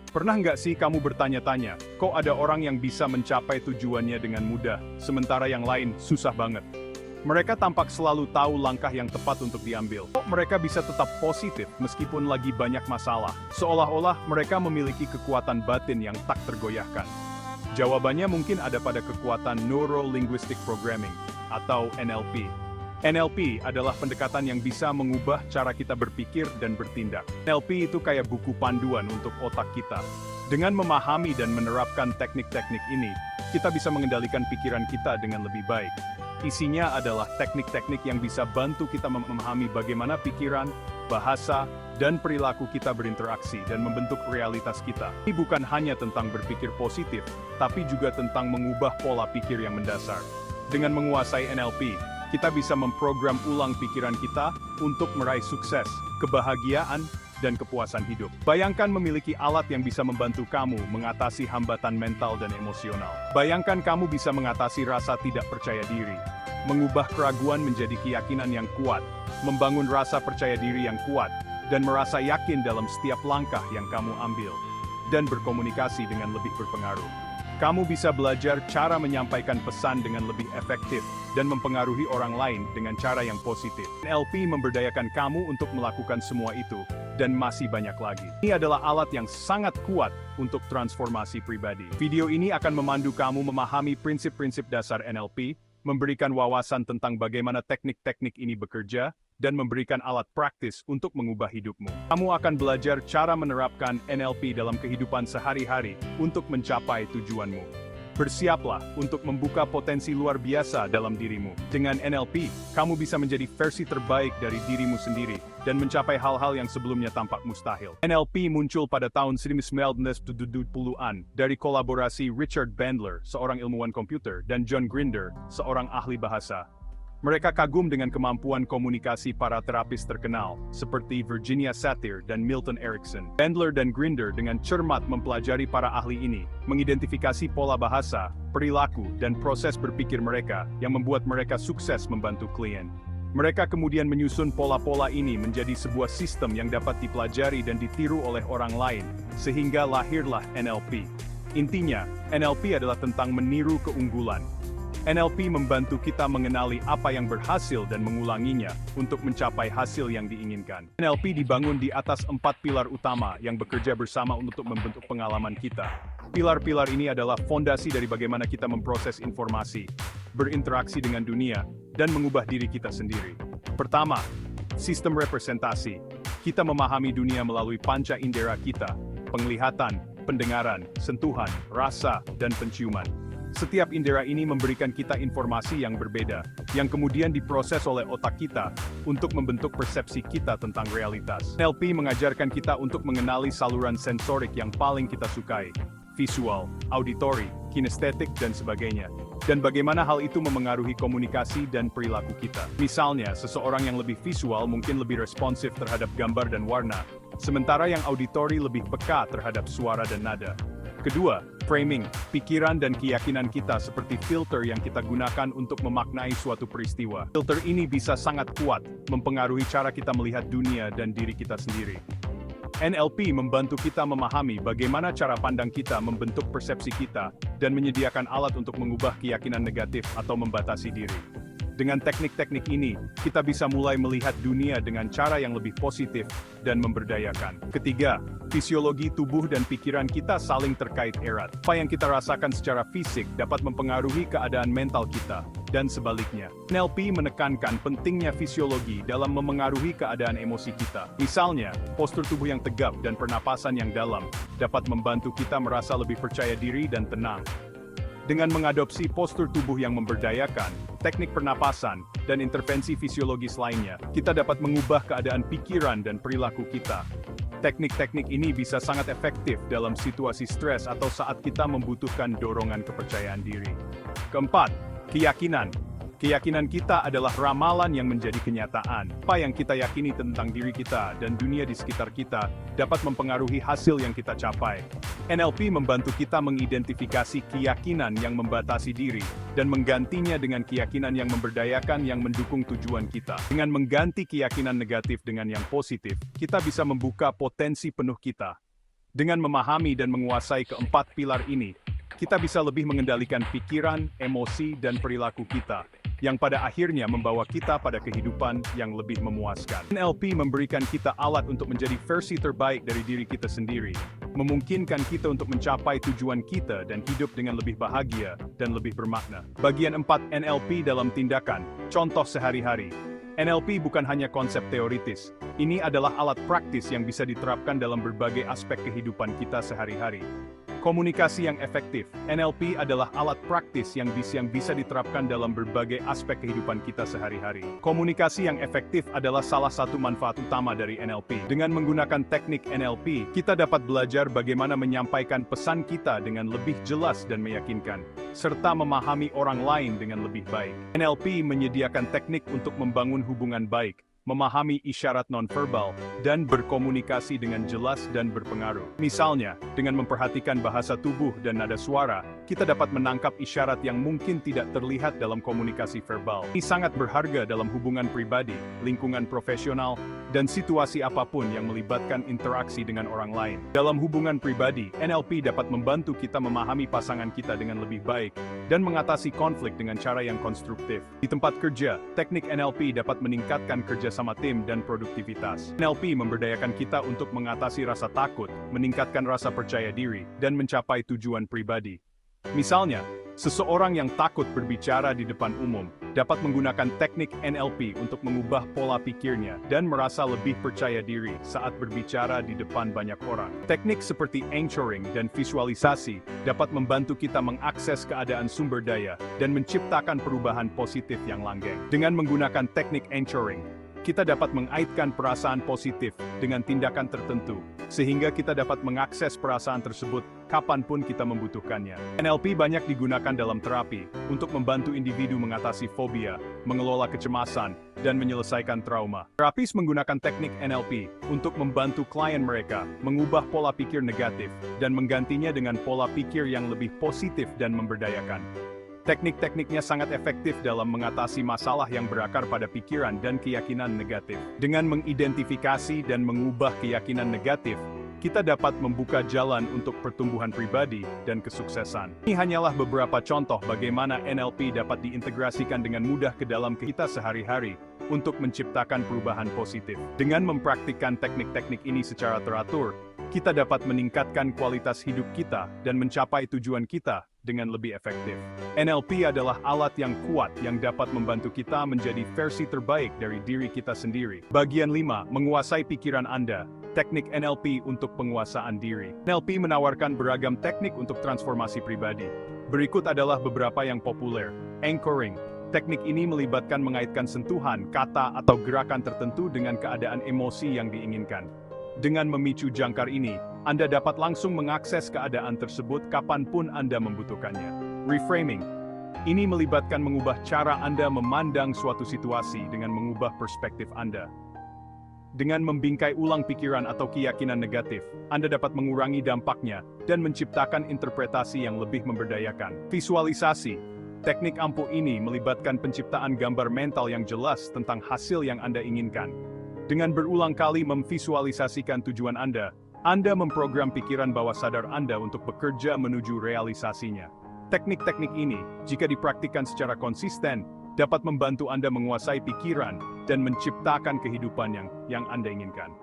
Pernah nggak sih kamu bertanya-tanya, kok ada orang yang bisa mencapai tujuannya dengan mudah, sementara yang lain susah banget? Mereka tampak selalu tahu langkah yang tepat untuk diambil. Kok mereka bisa tetap positif meskipun lagi banyak masalah? Seolah-olah mereka memiliki kekuatan batin yang tak tergoyahkan. Jawabannya mungkin ada pada kekuatan Neuro Linguistic Programming, atau NLP. NLP adalah pendekatan yang bisa mengubah cara kita berpikir dan bertindak. NLP itu kayak buku panduan untuk otak kita. Dengan memahami dan menerapkan teknik-teknik ini, kita bisa mengendalikan pikiran kita dengan lebih baik. Isinya adalah teknik-teknik yang bisa bantu kita memahami bagaimana pikiran, bahasa, dan perilaku kita berinteraksi dan membentuk realitas kita. Ini bukan hanya tentang berpikir positif, tapi juga tentang mengubah pola pikir yang mendasar. Dengan menguasai NLP, kita bisa memprogram ulang pikiran kita untuk meraih sukses, kebahagiaan, dan kepuasan hidup. Bayangkan memiliki alat yang bisa membantu kamu mengatasi hambatan mental dan emosional. Bayangkan kamu bisa mengatasi rasa tidak percaya diri, mengubah keraguan menjadi keyakinan yang kuat, membangun rasa percaya diri yang kuat, dan merasa yakin dalam setiap langkah yang kamu ambil, dan berkomunikasi dengan lebih berpengaruh. Kamu bisa belajar cara menyampaikan pesan dengan lebih efektif dan mempengaruhi orang lain dengan cara yang positif. NLP memberdayakan kamu untuk melakukan semua itu, dan masih banyak lagi. Ini adalah alat yang sangat kuat untuk transformasi pribadi. Video ini akan memandu kamu memahami prinsip-prinsip dasar NLP, memberikan wawasan tentang bagaimana teknik-teknik ini bekerja, dan memberikan alat praktis untuk mengubah hidupmu. Kamu akan belajar cara menerapkan NLP dalam kehidupan sehari-hari untuk mencapai tujuanmu. Bersiaplah untuk membuka potensi luar biasa dalam dirimu. Dengan NLP, kamu bisa menjadi versi terbaik dari dirimu sendiri dan mencapai hal-hal yang sebelumnya tampak mustahil. NLP muncul pada tahun 1970-an dari kolaborasi Richard Bandler, seorang ilmuwan komputer, dan John Grinder, seorang ahli bahasa. Mereka kagum dengan kemampuan komunikasi para terapis terkenal, seperti Virginia Satir dan Milton Erickson. Bandler dan Grinder dengan cermat mempelajari para ahli ini, mengidentifikasi pola bahasa, perilaku, dan proses berpikir mereka yang membuat mereka sukses membantu klien. Mereka kemudian menyusun pola-pola ini menjadi sebuah sistem yang dapat dipelajari dan ditiru oleh orang lain, sehingga lahirlah NLP. Intinya, NLP adalah tentang meniru keunggulan. NLP membantu kita mengenali apa yang berhasil dan mengulanginya untuk mencapai hasil yang diinginkan. NLP dibangun di atas 4 pilar utama yang bekerja bersama untuk membentuk pengalaman kita. Pilar-pilar ini adalah fondasi dari bagaimana kita memproses informasi, berinteraksi dengan dunia, dan mengubah diri kita sendiri. Pertama, sistem representasi. Kita memahami dunia melalui panca indera kita, penglihatan, pendengaran, sentuhan, rasa, dan penciuman. Setiap indera ini memberikan kita informasi yang berbeda, yang kemudian diproses oleh otak kita untuk membentuk persepsi kita tentang realitas. NLP mengajarkan kita untuk mengenali saluran sensorik yang paling kita sukai, visual, auditory, kinestetik, dan sebagainya, dan bagaimana hal itu memengaruhi komunikasi dan perilaku kita. Misalnya, seseorang yang lebih visual mungkin lebih responsif terhadap gambar dan warna, sementara yang auditory lebih peka terhadap suara dan nada. Kedua, framing, pikiran dan keyakinan kita seperti filter yang kita gunakan untuk memaknai suatu peristiwa. Filter ini bisa sangat kuat, mempengaruhi cara kita melihat dunia dan diri kita sendiri. NLP membantu kita memahami bagaimana cara pandang kita membentuk persepsi kita, dan menyediakan alat untuk mengubah keyakinan negatif atau membatasi diri. Dengan teknik-teknik ini, kita bisa mulai melihat dunia dengan cara yang lebih positif dan memberdayakan. Ketiga, fisiologi tubuh dan pikiran kita saling terkait erat. Apa yang kita rasakan secara fisik dapat mempengaruhi keadaan mental kita, dan sebaliknya. NLP menekankan pentingnya fisiologi dalam memengaruhi keadaan emosi kita. Misalnya, postur tubuh yang tegap dan pernapasan yang dalam dapat membantu kita merasa lebih percaya diri dan tenang. Dengan mengadopsi postur tubuh yang memberdayakan, teknik pernapasan, dan intervensi fisiologis lainnya, kita dapat mengubah keadaan pikiran dan perilaku kita. Teknik-teknik ini bisa sangat efektif dalam situasi stres atau saat kita membutuhkan dorongan kepercayaan diri. Keempat, keyakinan. Keyakinan kita adalah ramalan yang menjadi kenyataan. Apa yang kita yakini tentang diri kita dan dunia di sekitar kita dapat mempengaruhi hasil yang kita capai. NLP membantu kita mengidentifikasi keyakinan yang membatasi diri dan menggantinya dengan keyakinan yang memberdayakan yang mendukung tujuan kita. Dengan mengganti keyakinan negatif dengan yang positif, kita bisa membuka potensi penuh kita. Dengan memahami dan menguasai keempat pilar ini, kita bisa lebih mengendalikan pikiran, emosi, dan perilaku kita, yang pada akhirnya membawa kita pada kehidupan yang lebih memuaskan. NLP memberikan kita alat untuk menjadi versi terbaik dari diri kita sendiri, memungkinkan kita untuk mencapai tujuan kita dan hidup dengan lebih bahagia dan lebih bermakna. Bagian 4 NLP dalam tindakan, contoh sehari-hari. NLP bukan hanya konsep teoritis, ini adalah alat praktis yang bisa diterapkan dalam berbagai aspek kehidupan kita sehari-hari. Komunikasi yang efektif. NLP adalah alat praktis yang bisa diterapkan dalam berbagai aspek kehidupan kita sehari-hari. Komunikasi yang efektif adalah salah satu manfaat utama dari NLP. Dengan menggunakan teknik NLP, kita dapat belajar bagaimana menyampaikan pesan kita dengan lebih jelas dan meyakinkan, serta memahami orang lain dengan lebih baik. NLP menyediakan teknik untuk membangun hubungan baik, memahami isyarat nonverbal, dan berkomunikasi dengan jelas dan berpengaruh. Misalnya, dengan memperhatikan bahasa tubuh dan nada suara, kita dapat menangkap isyarat yang mungkin tidak terlihat dalam komunikasi verbal. Ini sangat berharga dalam hubungan pribadi, lingkungan profesional, dan situasi apapun yang melibatkan interaksi dengan orang lain. Dalam hubungan pribadi, NLP dapat membantu kita memahami pasangan kita dengan lebih baik, dan mengatasi konflik dengan cara yang konstruktif. Di tempat kerja, teknik NLP dapat meningkatkan kerjasama tim dan produktivitas. NLP memberdayakan kita untuk mengatasi rasa takut, meningkatkan rasa percaya diri, dan mencapai tujuan pribadi. Misalnya, seseorang yang takut berbicara di depan umum dapat menggunakan teknik NLP untuk mengubah pola pikirnya dan merasa lebih percaya diri saat berbicara di depan banyak orang. Teknik seperti anchoring dan visualisasi dapat membantu kita mengakses keadaan sumber daya dan menciptakan perubahan positif yang langgeng. Dengan menggunakan teknik anchoring, kita dapat mengaitkan perasaan positif dengan tindakan tertentu, sehingga kita dapat mengakses perasaan tersebut kapanpun kita membutuhkannya. NLP banyak digunakan dalam terapi untuk membantu individu mengatasi fobia, mengelola kecemasan, dan menyelesaikan trauma. Terapis menggunakan teknik NLP untuk membantu klien mereka mengubah pola pikir negatif dan menggantinya dengan pola pikir yang lebih positif dan memberdayakan. Teknik-tekniknya sangat efektif dalam mengatasi masalah yang berakar pada pikiran dan keyakinan negatif. Dengan mengidentifikasi dan mengubah keyakinan negatif, kita dapat membuka jalan untuk pertumbuhan pribadi dan kesuksesan. Ini hanyalah beberapa contoh bagaimana NLP dapat diintegrasikan dengan mudah ke dalam kita sehari-hari untuk menciptakan perubahan positif. Dengan mempraktikkan teknik-teknik ini secara teratur, kita dapat meningkatkan kualitas hidup kita dan mencapai tujuan kita dengan lebih efektif. NLP adalah alat yang kuat yang dapat membantu kita menjadi versi terbaik dari diri kita sendiri. Bagian 5. Menguasai pikiran Anda. Teknik NLP untuk penguasaan diri. NLP menawarkan beragam teknik untuk transformasi pribadi. Berikut adalah beberapa yang populer. Anchoring. Teknik ini melibatkan mengaitkan sentuhan, kata, atau gerakan tertentu dengan keadaan emosi yang diinginkan. Dengan memicu jangkar ini, Anda dapat langsung mengakses keadaan tersebut kapanpun Anda membutuhkannya. Reframing. Ini melibatkan mengubah cara Anda memandang suatu situasi dengan mengubah perspektif Anda. Dengan membingkai ulang pikiran atau keyakinan negatif, Anda dapat mengurangi dampaknya dan menciptakan interpretasi yang lebih memberdayakan. Visualisasi. Teknik ampuh ini melibatkan penciptaan gambar mental yang jelas tentang hasil yang Anda inginkan. Dengan berulang kali memvisualisasikan tujuan Anda memprogram pikiran bawah sadar Anda untuk bekerja menuju realisasinya. Teknik-teknik ini, jika dipraktikkan secara konsisten, dapat membantu Anda menguasai pikiran dan menciptakan kehidupan yang Anda inginkan.